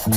Hi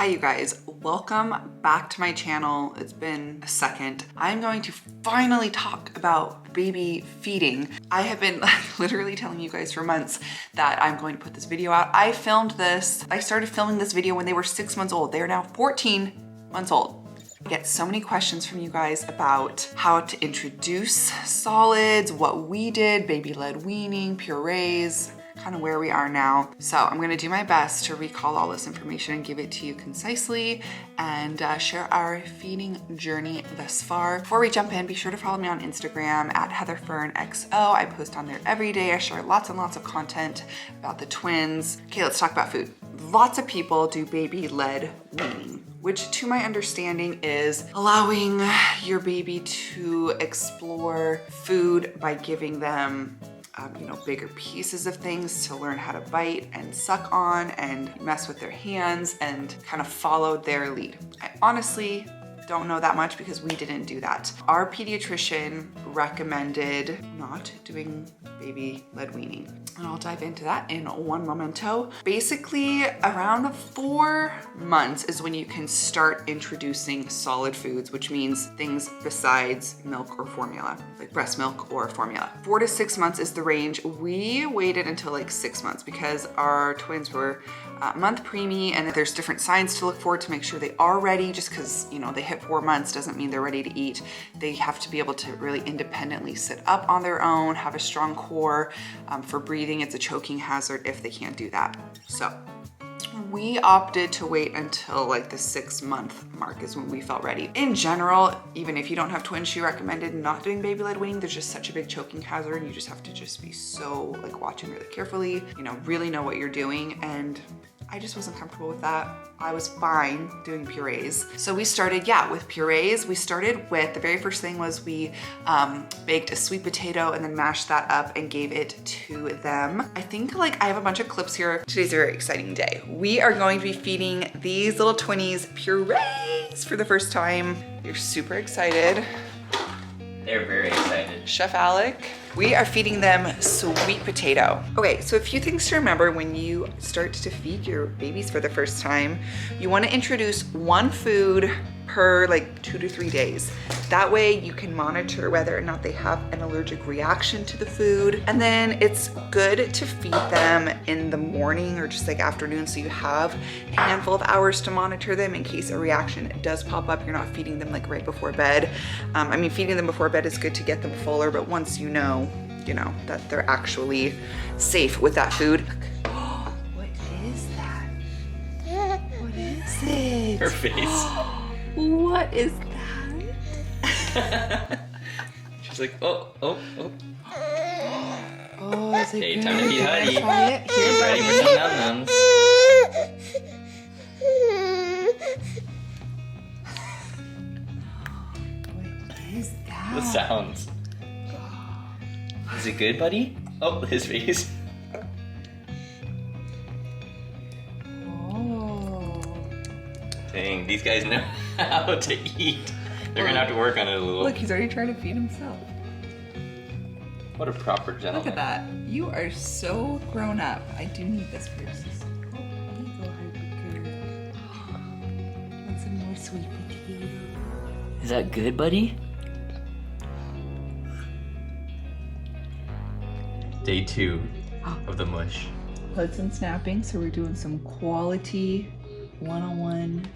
you guys, welcome back to my channel. It's been a second. I'm going to finally talk about baby feeding. I have been literally telling you guys for months that I'm going to put this video out. I started filming this video when they were 6 months old. They are now 14 months old. I get so many questions from you guys about how to introduce solids, what we did, baby-led weaning, purees, kind of where we are now. So I'm gonna do my best to recall all this information and give it to you concisely and share our feeding journey thus far. Before we jump in, be sure to follow me on Instagram at HeatherFernXO. I post on there every day. I share lots and lots of content about the twins. Okay, let's talk about food. Lots of people do baby-led weaning, which to my understanding is allowing your baby to explore food by giving them bigger pieces of things to learn how to bite and suck on and mess with their hands and kind of follow their lead. I honestly don't know that much because we didn't do that. Our pediatrician recommended not doing baby-led weaning. And I'll dive into that in one momento. Basically, around 4 months is when you can start introducing solid foods, which means things besides milk or formula, like breast milk or formula. 4 to 6 months is the range. We waited until like 6 months because our twins were month preemie, and there's different signs to look for to make sure they are ready. Just because they hit 4 months doesn't mean they're ready to eat. They have to be able to really independently sit up on their own, have a strong core. For breathing, it's a choking hazard if they can't do that. So we opted to wait until like the 6-month mark is when we felt ready. In general, even if you don't have twins, she recommended not doing baby-led weaning. There's just such a big choking hazard. You just have to just be so like watching really carefully, really know what you're doing. And I just wasn't comfortable with that. I was fine doing purees. So we started, with purees. We started with, the very first thing was we baked a sweet potato and then mashed that up and gave it to them. I think I have a bunch of clips here. Today's a very exciting day. We are going to be feeding these little twinnies purees for the first time. You're super excited. They're very excited. Chef Alec. We are feeding them sweet potato. Okay, so a few things to remember when you start to feed your babies for the first time. You want to introduce one food per 2 to 3 days. That way you can monitor whether or not they have an allergic reaction to the food. And then it's good to feed them in the morning or just afternoon, so you have a handful of hours to monitor them in case a reaction does pop up. You're not feeding them right before bed. Feeding them before bed is good to get them fuller, but once you know that they're actually safe with that food. What is that? What is it? Her face. What is that? She's like, oh. Oh, is it Hey, good? time to feed Honey. Try it. Here's She's ready for some num-nums. What is that? The sounds. Is it good, buddy? Oh, his face. Oh. Dang, these guys know how to eat. They're gonna have to work on it a little. Look, he's already trying to feed himself. What a proper gentleman. Look at that. You are so grown up. I do need this for your sister. Oh, there you go, Harper. Want some more sweet potato? Is that good, buddy? Day 2 of the mush. Hudson snapping, so we're doing some quality one-on-one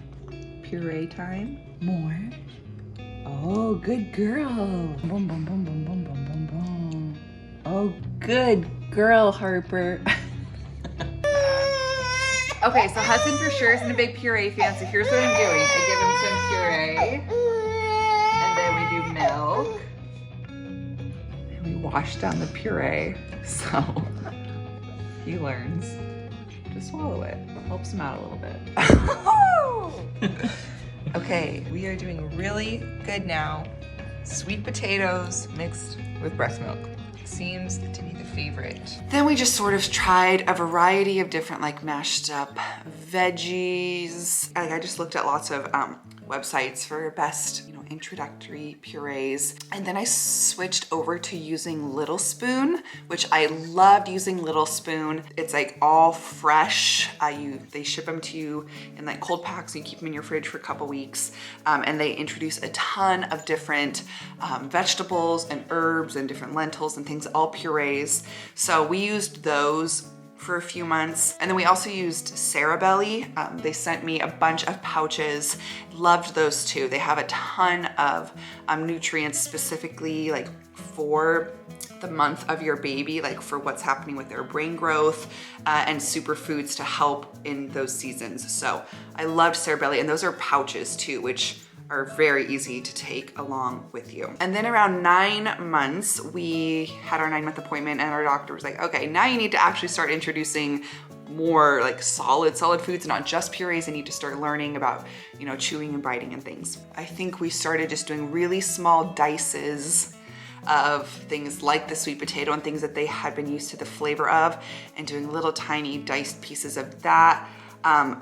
puree time. More. Oh, good girl. Boom, boom, boom, boom, boom, boom, boom, boom. Oh, good girl, Harper. Okay, so Hudson for sure isn't a big puree fan, so here's what I'm doing. I give him some puree, and then we do milk. And we wash down the puree, so he learns to swallow it. Helps him out a little bit. Okay, we are doing really good now. Sweet potatoes mixed with breast milk. Seems to be the favorite. Then we just sort of tried a variety of different mashed up veggies. I just looked at lots of websites for best, introductory purees. And then I switched over to using Little Spoon, which I loved using Little Spoon. It's like all fresh. They ship them to you in like cold packs and you keep them in your fridge for a couple weeks. And they introduce a ton of different vegetables and herbs and different lentils and things, all purees. So we used those for a few months. And then we also used Cerebelly. They sent me a bunch of pouches. Loved those too. They have a ton of nutrients specifically like for the month of your baby, like for what's happening with their brain growth and superfoods to help in those seasons. So I loved Cerebelly, and those are pouches too, which are very easy to take along with you. And then around 9 months, we had our 9-month appointment and our doctor was like, okay, now you need to actually start introducing more like solid foods, not just purees. I need to start learning about, you know, chewing and biting and things. I think we started just doing really small dices of things like the sweet potato and things that they had been used to the flavor of, and doing little tiny diced pieces of that.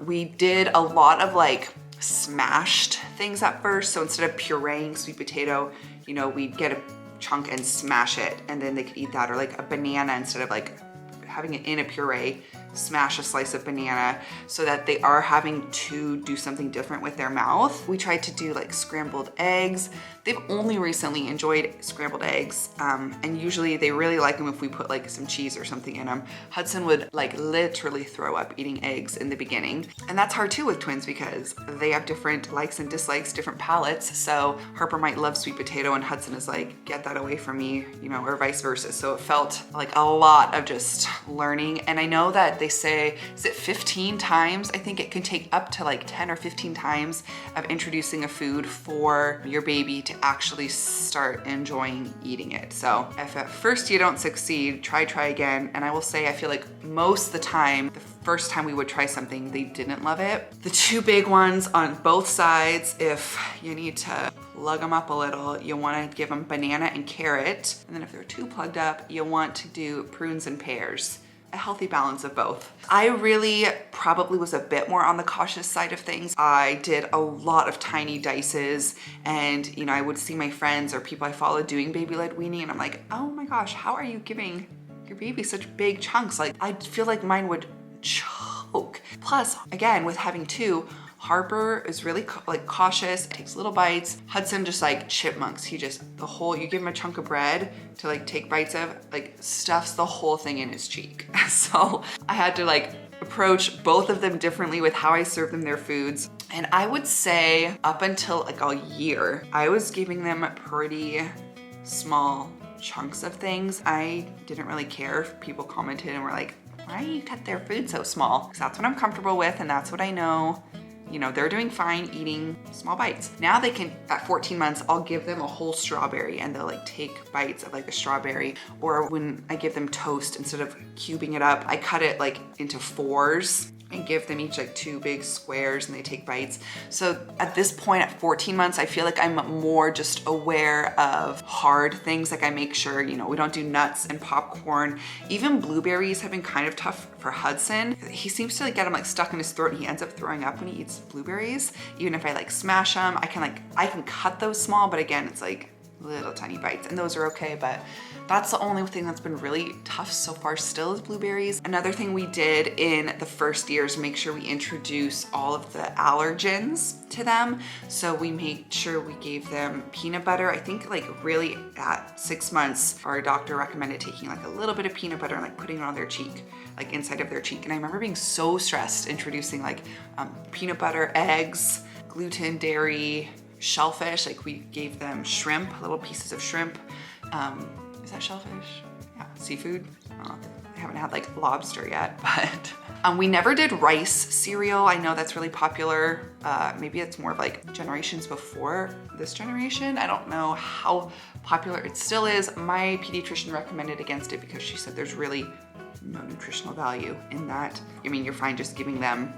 We did a lot of like smashed things at first. So instead of pureeing sweet potato, you know, we'd get a chunk and smash it and then they could eat that, or like a banana, instead of like having it in a puree, smash a slice of banana so that they are having to do something different with their mouth. We tried to do like scrambled eggs. They've only recently enjoyed scrambled eggs, and usually they really like them if we put like some cheese or something in them. Hudson would like literally throw up eating eggs in the beginning. And that's hard too with twins because they have different likes and dislikes, different palates. So Harper might love sweet potato and Hudson is like, get that away from me, you know, or vice versa. So it felt like a lot of just learning. And I know that they say, is it 15 times? I think it can take up to like 10 or 15 times of introducing a food for your baby to actually start enjoying eating it. So if at first you don't succeed, try again. And I will say, I feel like most of the time, the first time we would try something, they didn't love it. The two big ones on both sides, if you need to lug them up a little, you want to give them banana and carrot. And then if they're too plugged up, you want to do prunes and pears. A healthy balance of both. I really probably was a bit more on the cautious side of things. I did a lot of tiny dices, and you know, I would see my friends or people I follow doing baby-led weaning, and I'm like, oh my gosh, how are you giving your baby such big chunks? Like, I feel like mine would choke. Plus, again, with having two, Harper is really cautious, takes little bites. Hudson just like chipmunks. He just, you give him a chunk of bread to like take bites of, like stuffs the whole thing in his cheek. So I had to like approach both of them differently with how I serve them their foods. And I would say up until like a year, I was giving them pretty small chunks of things. I didn't really care if people commented and were like, why do you cut their food so small? Because that's what I'm comfortable with and that's what I know. You know, they're doing fine eating small bites. Now they can, at 14 months, I'll give them a whole strawberry and they'll like take bites of like a strawberry. Or when I give them toast, instead of cubing it up, I cut it like into 4s and give them each like 2 big squares and they take bites. So at this point at 14 months, I feel like I'm more just aware of hard things. Like I make sure, you know, we don't do nuts and popcorn. Even blueberries have been kind of tough for Hudson. He seems to like get them like stuck in his throat and he ends up throwing up when he eats blueberries. Even if I like smash them, I can cut those small, but again, it's like little tiny bites and those are okay, but that's the only thing that's been really tough so far still is blueberries. Another thing we did in the first year is make sure we introduce all of the allergens to them. So we made sure we gave them peanut butter. I think like really at 6 months, our doctor recommended taking like a little bit of peanut butter and like putting it on their cheek, like inside of their cheek. And I remember being so stressed introducing like peanut butter, eggs, gluten, dairy, shellfish. Like we gave them shrimp, little pieces of shrimp. Is that shellfish? Yeah, seafood. I haven't had like lobster yet, but we never did rice cereal. I know that's really popular. Maybe it's more of like generations before this generation. I don't know how popular it still is. My pediatrician recommended against it because she said there's really no nutritional value in that. I mean, you're fine just giving them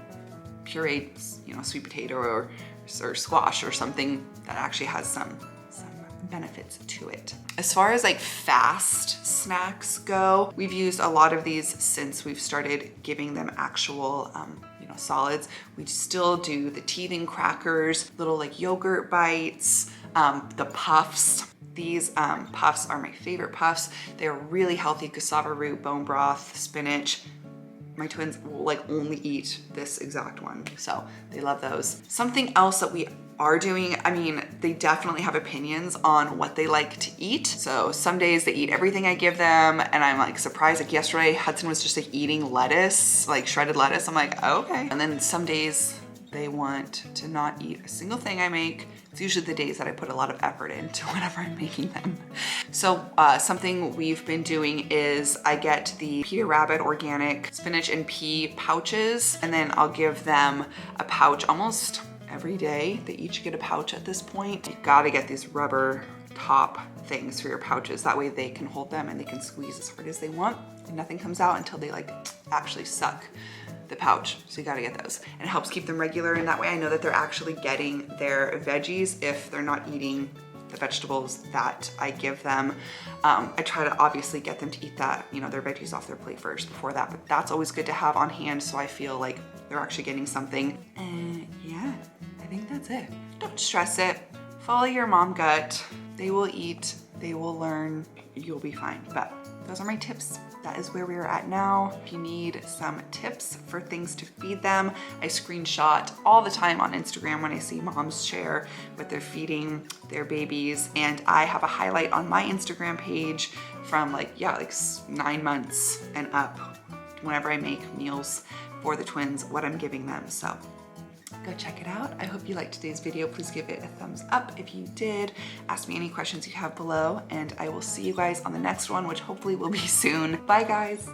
pureed, you know, sweet potato or squash or something that actually has some benefits to it. As far as like fast snacks go, we've used a lot of these since we've started giving them actual, you know, solids. We still do the teething crackers, little like yogurt bites, The puffs. These puffs are my favorite puffs. They're really healthy, cassava root, bone broth, spinach. My twins will like only eat this exact one, so they love those. Something else that we are doing, I mean, they definitely have opinions on what they like to eat. So some days they eat everything I give them, and I'm like surprised. Like yesterday, Hudson was just like eating lettuce, like shredded lettuce. I'm like, okay. And then some days they want to not eat a single thing I make. It's usually the days that I put a lot of effort into whenever I'm making them. So something we've been doing is I get the Peter Rabbit organic spinach and pea pouches, and then I'll give them a pouch almost every day. They each get a pouch at this point. You gotta get these rubber top things for your pouches. That way they can hold them and they can squeeze as hard as they want, and nothing comes out until they like actually suck the pouch. So you gotta get those. And it helps keep them regular, and that way I know that they're actually getting their veggies if they're not eating the vegetables that I give them. I try to obviously get them to eat that, you know, their veggies off their plate first before that, but that's always good to have on hand so I feel like they're actually getting something. And yeah, I think that's it. Don't stress it. Follow your mom gut. They will eat, they will learn, you'll be fine. But those are my tips. That is where we are at now. If you need some tips for things to feed them, I screenshot all the time on Instagram when I see moms share what they're feeding their babies. And I have a highlight on my Instagram page from like 9 months and up whenever I make meals for the twins, what I'm giving them. So go check it out. I hope you liked today's video. Please give it a thumbs up if you did. Ask me any questions you have below, and I will see you guys on the next one, which hopefully will be soon. Bye guys.